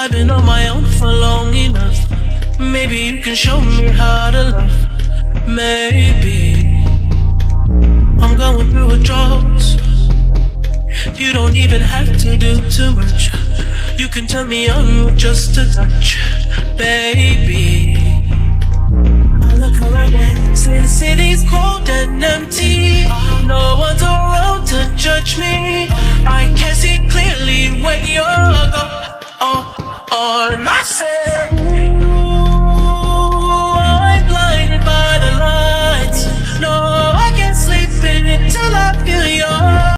I've been on my own for long enough. Maybe you can show me how to love. Maybe I'm going through a drought. You don't even have to do too much. You can turn me on with just a touch, baby. I look around, since city's cold and empty, no one's around to judge me. I can see clearly when you're gone. On myself, I'm blinded by the lights. No, I can't sleep until I feel your.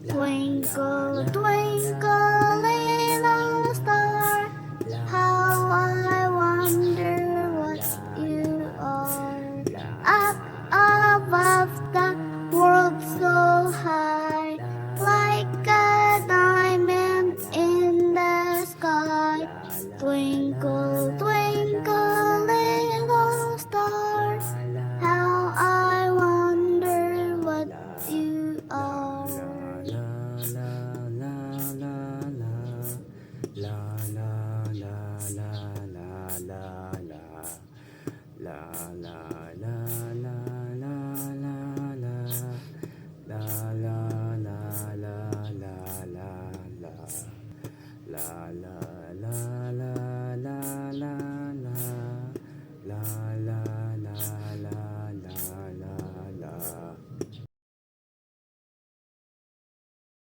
Twinkle, twinkle, little star, how I wonder what you are. Up above the world so high, like a diamond in the sky. Twinkle, twinkle, little star, how I wonder what you are.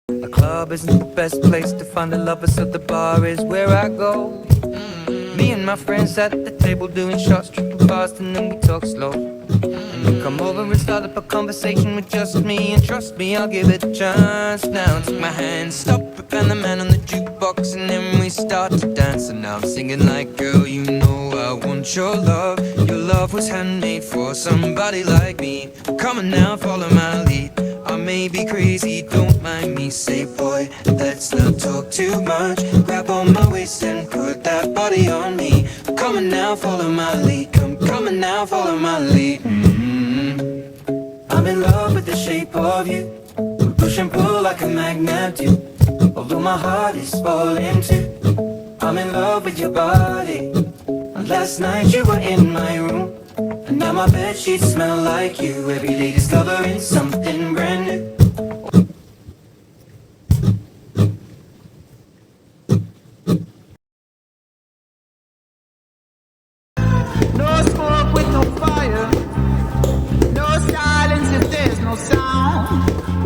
The club isn't the best place to find the lovers, so the bar is where I go. Me and my friends at the table doing shots, tripping fast, and then we talk slow. And you come over and start up a conversation with just me, and trust me, I'll give it a chance. Now take my hand, stop it, and the man on the jukebox, and then we start to dance. And now I'm singing like, girl, you know I want your love. Your love was handmade for somebody like me. Come on now, follow my lead. I may be crazy, don't mind me. Say, boy, let's not talk too much. Grab on my waist and put that body on me. Come on now, follow my lead. Come on now, follow my lead. I'm in love with the shape of you. We push and pull like a magnet do. Although my heart is falling too. I'm in love with your body. And last night you were in my room, and now my bedsheets smell like you. Every day discovering something brand new. No smoke with no fire, no silence if there's no sound.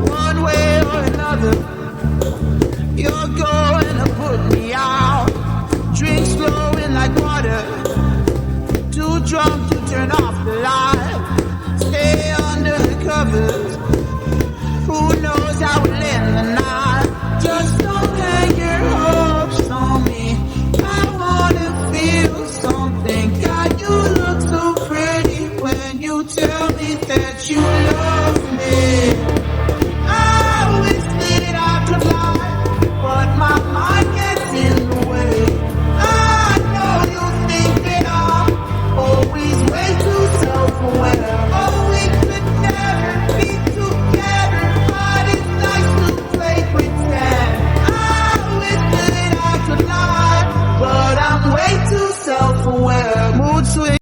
One way or another, you're going to put me out. Drinks flowing like water, too drunk to turn off the light. Stay under the covers, who knows how we'll end the night. Just don't hang your hopes on me, I wanna feel something. God, you look so pretty when you tell me that you love me.